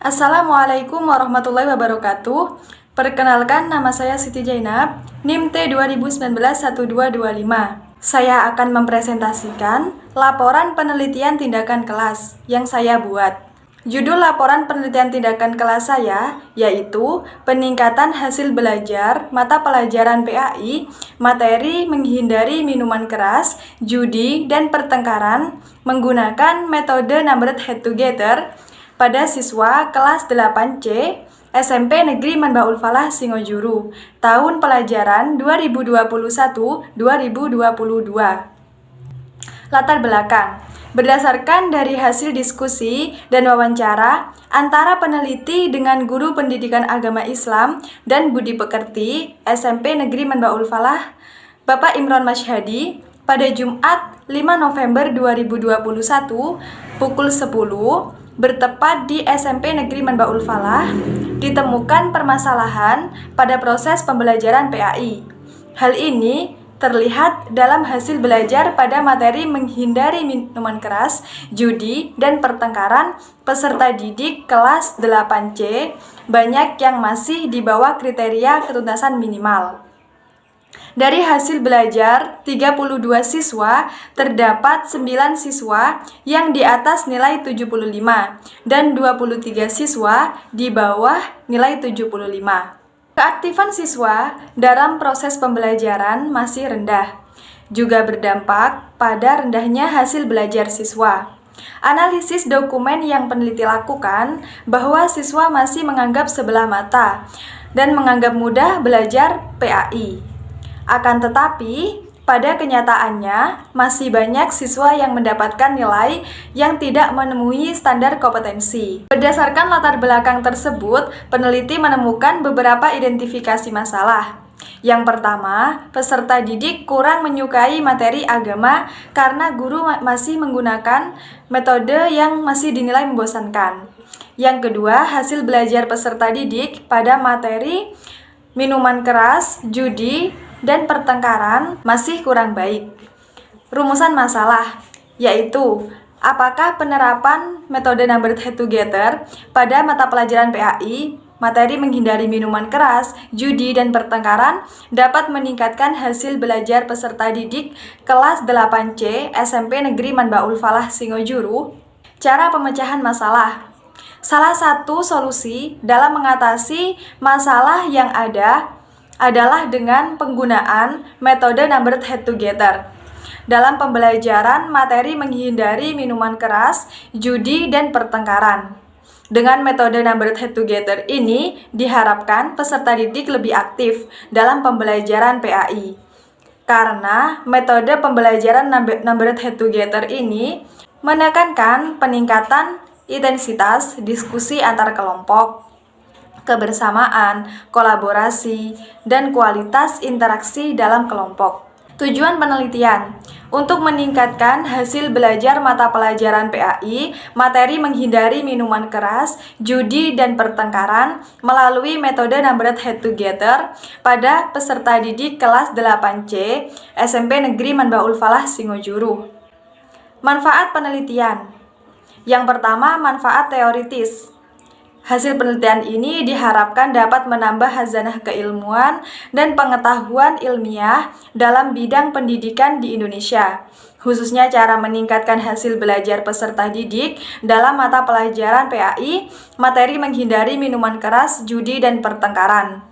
Assalamualaikum warahmatullahi wabarakatuh. Perkenalkan, nama saya Siti Jainab, NIM T 2019-1225. Saya akan mempresentasikan laporan penelitian tindakan kelas yang saya buat. Judul laporan penelitian tindakan kelas saya yaitu peningkatan hasil belajar mata pelajaran PAI, materi menghindari minuman keras, judi, dan pertengkaran menggunakan metode numbered head together pada siswa kelas 8C SMP Negeri Manbaul Falah Singojuru tahun pelajaran 2021-2022. Latar belakang. Berdasarkan dari hasil diskusi dan wawancara antara peneliti dengan guru pendidikan agama Islam dan budi pekerti SMP Negeri Manbaul Falah, Bapak Imron Masyhadi, pada Jumat 5 November 2021 pukul 10 bertepat di SMP Negeri Manbaul Falah, ditemukan permasalahan pada proses pembelajaran PAI. Hal ini terlihat dalam hasil belajar pada materi menghindari minuman keras, judi, dan pertengkaran peserta didik kelas 8C, banyak yang masih di bawah kriteria ketuntasan minimal. Dari hasil belajar 32 siswa, terdapat 9 siswa yang di atas nilai 75 dan 23 siswa di bawah nilai 75. Keaktifan siswa dalam proses pembelajaran masih rendah, juga berdampak pada rendahnya hasil belajar siswa. Analisis dokumen yang peneliti lakukan bahwa siswa masih menganggap sebelah mata dan menganggap mudah belajar PAI. Akan tetapi, pada kenyataannya masih banyak siswa yang mendapatkan nilai yang tidak memenuhi standar kompetensi. Berdasarkan latar belakang tersebut, peneliti menemukan beberapa identifikasi masalah. Yang pertama, peserta didik kurang menyukai materi agama karena guru masih menggunakan metode yang masih dinilai membosankan. Yang kedua, hasil belajar peserta didik pada materi minuman keras, judi, dan pertengkaran masih kurang baik. Rumusan masalah yaitu apakah penerapan metode numbered head together pada mata pelajaran PAI, materi menghindari minuman keras, judi, dan pertengkaran dapat meningkatkan hasil belajar peserta didik kelas 8C SMP Negeri Manbaul Falah Singojuru. Cara pemecahan masalah. Salah satu solusi dalam mengatasi masalah yang ada adalah dengan penggunaan metode numbered head together dalam pembelajaran materi menghindari minuman keras, judi, dan pertengkaran. Dengan metode numbered head together ini diharapkan peserta didik lebih aktif dalam pembelajaran PAI. Karena metode pembelajaran numbered head together ini menekankan peningkatan intensitas diskusi antar kelompok, kebersamaan, kolaborasi, dan kualitas interaksi dalam kelompok. Tujuan penelitian untuk meningkatkan hasil belajar mata pelajaran PAI, materi menghindari minuman keras, judi, dan pertengkaran melalui metode numbered head together pada peserta didik kelas 8C SMP Negeri Manbaul Falah Singojuru. Manfaat penelitian. Yang pertama, manfaat teoritis. Hasil penelitian ini diharapkan dapat menambah khazanah keilmuan dan pengetahuan ilmiah dalam bidang pendidikan di Indonesia, khususnya cara meningkatkan hasil belajar peserta didik dalam mata pelajaran PAI, materi menghindari minuman keras, judi, dan pertengkaran.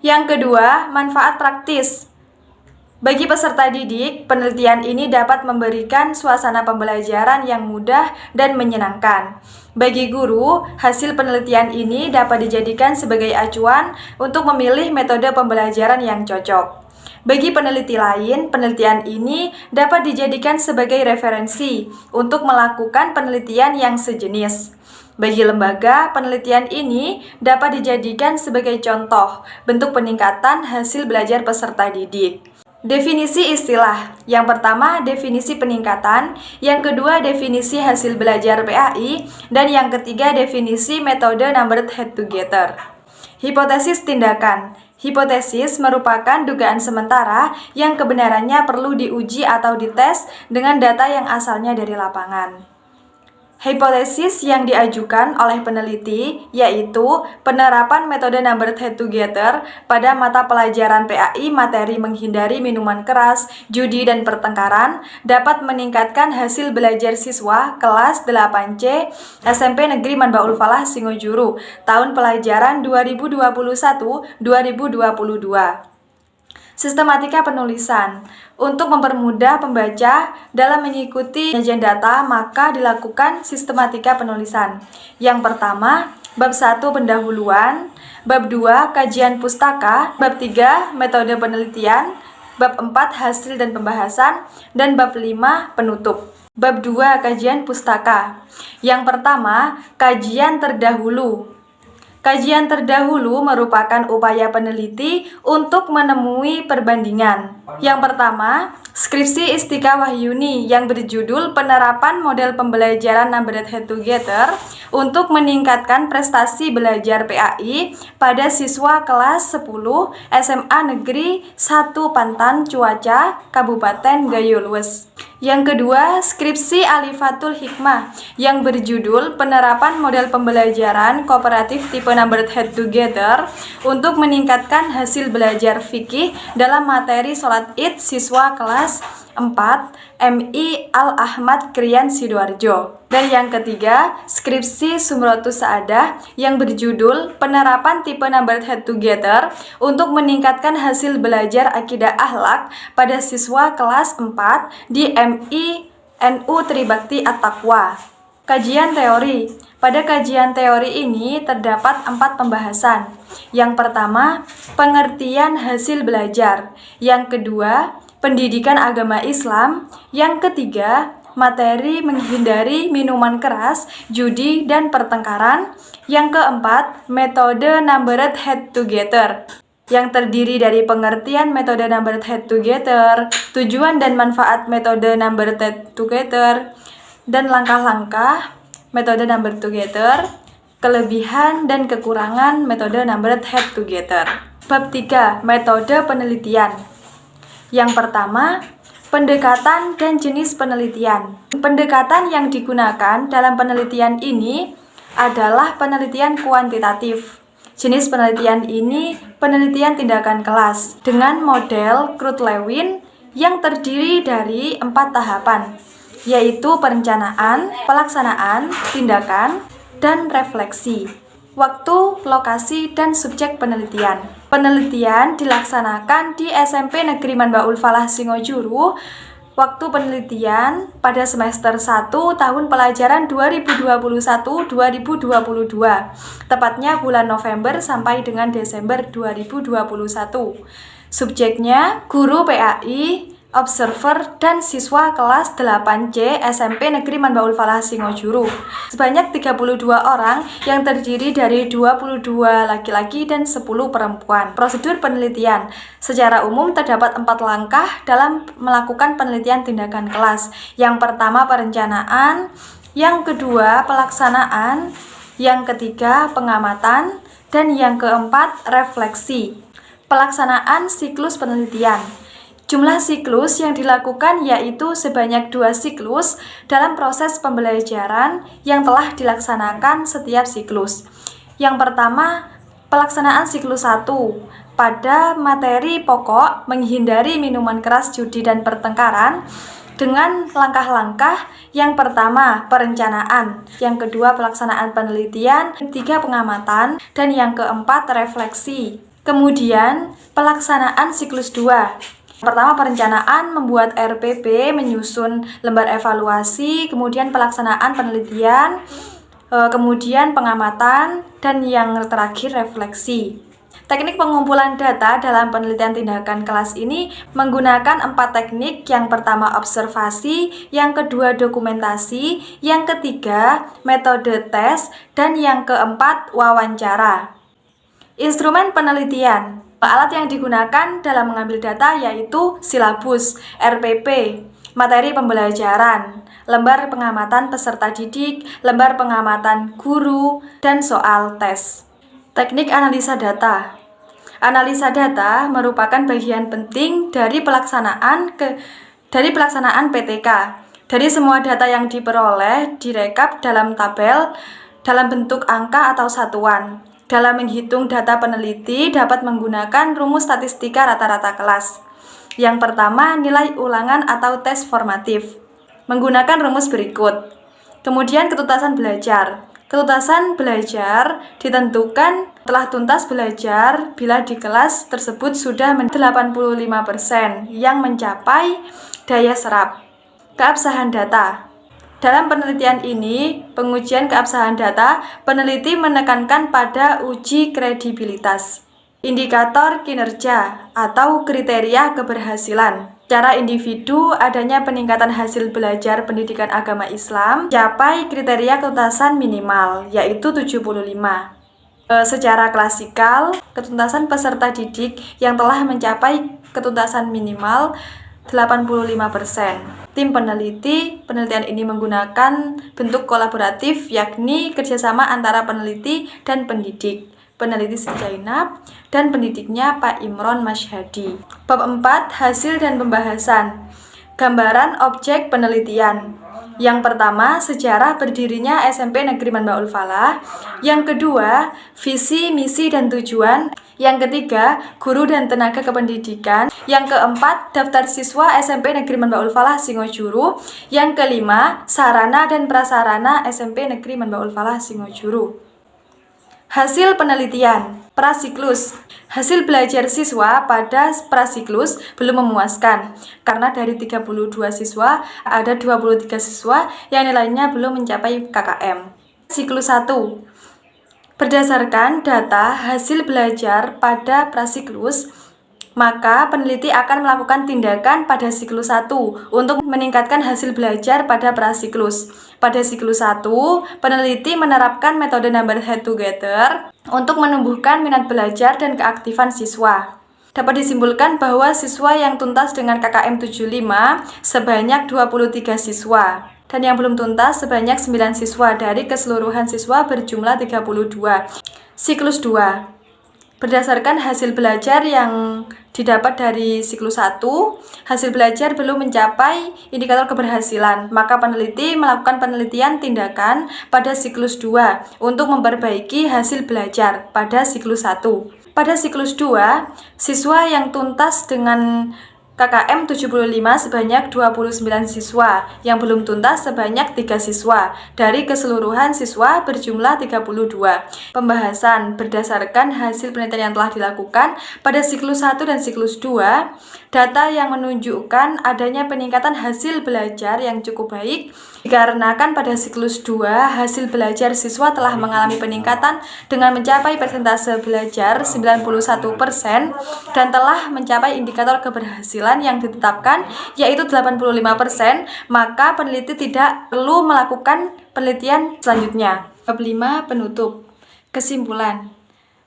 Yang kedua, manfaat praktis. Bagi peserta didik, penelitian ini dapat memberikan suasana pembelajaran yang mudah dan menyenangkan. Bagi guru, hasil penelitian ini dapat dijadikan sebagai acuan untuk memilih metode pembelajaran yang cocok. Bagi peneliti lain, penelitian ini dapat dijadikan sebagai referensi untuk melakukan penelitian yang sejenis. Bagi lembaga, penelitian ini dapat dijadikan sebagai contoh bentuk peningkatan hasil belajar peserta didik. Definisi istilah. Yang pertama, definisi peningkatan. Yang kedua, definisi hasil belajar PAI. Dan yang ketiga, definisi metode numbered head together. Hipotesis tindakan. Hipotesis merupakan dugaan sementara yang kebenarannya perlu diuji atau dites dengan data yang asalnya dari lapangan. Hipotesis yang diajukan oleh peneliti yaitu penerapan metode number head together pada mata pelajaran PAI materi menghindari minuman keras, judi, dan pertengkaran dapat meningkatkan hasil belajar siswa kelas 8C SMP Negeri Manbaul Falah Singojuru tahun pelajaran 2021-2022. Sistematika penulisan. Untuk mempermudah pembaca dalam mengikuti penyajian data, maka dilakukan sistematika penulisan. Yang pertama, bab 1 pendahuluan, bab 2 kajian pustaka, bab 3 metode penelitian, bab 4 hasil dan pembahasan, dan bab 5 penutup. Bab 2 kajian pustaka. Yang pertama, kajian terdahulu. Kajian terdahulu merupakan upaya peneliti untuk menemui perbandingan. Yang pertama, skripsi Istika Wahyuni yang berjudul Penerapan Model Pembelajaran Numbered Head Together untuk meningkatkan prestasi belajar PAI pada siswa kelas 10 SMA Negeri 1 Pantan Cuaca, Kabupaten Gayo Lues. Yang kedua, skripsi Alifatul Hikmah yang berjudul Penerapan Model Pembelajaran Kooperatif Tipe Numbered Head Together untuk meningkatkan hasil belajar fikih dalam materi sholat Id siswa kelas 4 MI Al-Ahmad Krian Sidoarjo. Dan yang ketiga, skripsi Sumrotus Saadah yang berjudul Penerapan Tipe Numbered Head Together untuk meningkatkan hasil belajar akidah akhlak pada siswa kelas 4 di MI NU Tribakti At-Taqwa. Kajian teori. Pada kajian teori ini terdapat 4 pembahasan. Yang pertama, pengertian hasil belajar. Yang kedua, pendidikan agama Islam. Yang ketiga, materi menghindari minuman keras, judi, dan pertengkaran. Yang keempat, metode numbered head together yang terdiri dari pengertian metode numbered head together, tujuan dan manfaat metode numbered head together, dan langkah-langkah metode numbered together, kelebihan dan kekurangan metode numbered head together. Bab 3, metode penelitian. Yang pertama, pendekatan dan jenis penelitian. Pendekatan yang digunakan dalam penelitian ini adalah penelitian kuantitatif. Jenis penelitian ini penelitian tindakan kelas dengan model Kraut-Lewin yang terdiri dari 4 tahapan, yaitu perencanaan, pelaksanaan, tindakan, dan refleksi. Waktu, lokasi, dan subjek penelitian. Penelitian dilaksanakan di SMP Negeri Manbaul Falah Singojuru. Waktu penelitian pada semester 1 tahun pelajaran 2021-2022, tepatnya bulan November sampai dengan Desember 2021. Subjeknya guru PAI, observer, dan siswa kelas 8C SMP Negeri Manbaul Falah Singojuru. Sebanyak 32 orang yang terdiri dari 22 laki-laki dan 10 perempuan. Prosedur penelitian. Secara umum terdapat 4 langkah dalam melakukan penelitian tindakan kelas. Yang pertama perencanaan, yang kedua pelaksanaan, yang ketiga pengamatan, dan yang keempat refleksi. Pelaksanaan siklus penelitian. Jumlah siklus yang dilakukan yaitu sebanyak 2 siklus dalam proses pembelajaran yang telah dilaksanakan setiap siklus. Yang pertama, pelaksanaan siklus 1 pada materi pokok menghindari minuman keras, judi, dan pertengkaran dengan langkah-langkah. Yang pertama, perencanaan, yang kedua pelaksanaan penelitian, ketiga pengamatan, dan yang keempat refleksi. Kemudian, pelaksanaan siklus 2. Pertama, perencanaan, membuat RPP, menyusun lembar evaluasi, kemudian pelaksanaan penelitian, kemudian pengamatan, dan yang terakhir refleksi. Teknik pengumpulan data dalam penelitian tindakan kelas ini menggunakan 4 teknik. Yang pertama observasi, yang kedua dokumentasi, yang ketiga metode tes, dan yang keempat wawancara. Instrumen penelitian. Alat yang digunakan dalam mengambil data yaitu silabus, RPP, materi pembelajaran, lembar pengamatan peserta didik, lembar pengamatan guru, dan soal tes. Teknik analisa data. Analisa data merupakan bagian penting dari pelaksanaan PTK. Dari semua data yang diperoleh direkap dalam tabel dalam bentuk angka atau satuan. Dalam menghitung data peneliti dapat menggunakan rumus statistika rata-rata kelas. Yang pertama, nilai ulangan atau tes formatif. Menggunakan rumus berikut. Kemudian ketuntasan belajar. Ketuntasan belajar ditentukan telah tuntas belajar bila di kelas tersebut sudah 85% yang mencapai daya serap. Keabsahan data. Dalam penelitian ini, pengujian keabsahan data, peneliti menekankan pada uji kredibilitas, indikator kinerja atau kriteria keberhasilan. Secara individu, adanya peningkatan hasil belajar pendidikan agama Islam mencapai kriteria ketuntasan minimal, yaitu 75. Secara klasikal, ketuntasan peserta didik yang telah mencapai ketuntasan minimal 85%. Tim penelitian ini menggunakan bentuk kolaboratif, yakni kerjasama antara peneliti dan pendidik. Peneliti Siti Zainab dan pendidiknya Pak Imron Masyhadi. Bab 4, hasil dan pembahasan. Gambaran objek penelitian. Yang pertama, sejarah berdirinya SMP Negeri Manbaul Falah. Yang kedua, visi, misi, dan tujuan. Yang ketiga, guru dan tenaga kependidikan. Yang keempat, daftar siswa SMP Negeri Manbaul Falah Singojuru. Yang kelima, sarana dan prasarana SMP Negeri Manbaul Falah Singojuru. Hasil penelitian. Prasiklus. Hasil belajar siswa pada prasiklus belum memuaskan karena dari 32 siswa ada 23 siswa yang nilainya belum mencapai KKM. Siklus 1. Berdasarkan data hasil belajar pada prasiklus, maka peneliti akan melakukan tindakan pada siklus 1 untuk meningkatkan hasil belajar pada prasiklus. Pada siklus 1, peneliti menerapkan metode number head together untuk menumbuhkan minat belajar dan keaktifan siswa. Dapat disimpulkan bahwa siswa yang tuntas dengan KKM 75 sebanyak 23 siswa dan yang belum tuntas sebanyak 9 siswa dari keseluruhan siswa berjumlah 32. Siklus 2. Berdasarkan hasil belajar yang didapat dari siklus 1, hasil belajar belum mencapai indikator keberhasilan, maka peneliti melakukan penelitian tindakan pada siklus 2 untuk memperbaiki hasil belajar pada siklus 1. Pada siklus 2, siswa yang tuntas dengan KKM 75 sebanyak 29 siswa, yang belum tuntas sebanyak 3 siswa, dari keseluruhan siswa berjumlah 32. Pembahasan berdasarkan hasil penelitian yang telah dilakukan pada siklus 1 dan siklus 2, data yang menunjukkan adanya peningkatan hasil belajar yang cukup baik, dikarenakan pada siklus 2, hasil belajar siswa telah mengalami peningkatan dengan mencapai persentase belajar 91% dan telah mencapai indikator keberhasilan yang ditetapkan yaitu 85%, maka peneliti tidak perlu melakukan penelitian selanjutnya. Bab 5, penutup. Kesimpulan.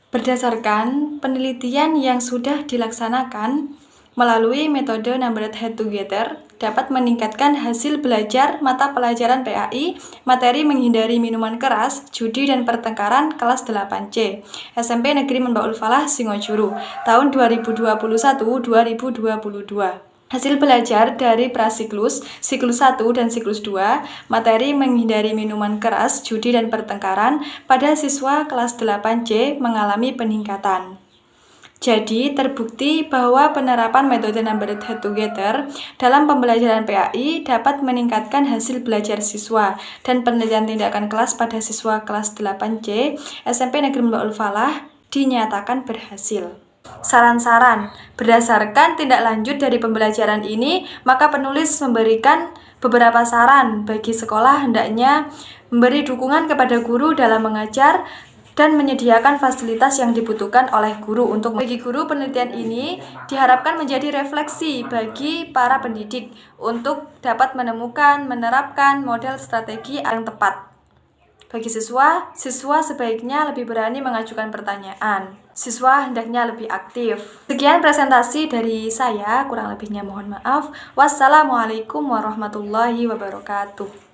Berdasarkan penelitian yang sudah dilaksanakan melalui metode numbered head together dapat meningkatkan hasil belajar mata pelajaran PAI, materi menghindari minuman keras, judi dan pertengkaran kelas 8C, SMP Negeri Manbaul Falah Singojuru, tahun 2021-2022. Hasil belajar dari prasiklus, siklus 1 dan siklus 2, materi menghindari minuman keras, judi dan pertengkaran pada siswa kelas 8C mengalami peningkatan. Jadi, terbukti bahwa penerapan metode numbered head together dalam pembelajaran PAI dapat meningkatkan hasil belajar siswa dan penelitian tindakan kelas pada siswa kelas 8C SMP Negeri Manbaul Falah dinyatakan berhasil. Saran-saran. Berdasarkan tindak lanjut dari pembelajaran ini, maka penulis memberikan beberapa saran bagi sekolah hendaknya memberi dukungan kepada guru dalam mengajar dan menyediakan fasilitas yang dibutuhkan oleh guru. Bagi guru, penelitian ini diharapkan menjadi refleksi bagi para pendidik untuk dapat menerapkan model strategi yang tepat. Bagi siswa sebaiknya lebih berani mengajukan pertanyaan. Siswa hendaknya lebih aktif. Sekian presentasi dari saya, kurang lebihnya mohon maaf. Wassalamualaikum warahmatullahi wabarakatuh.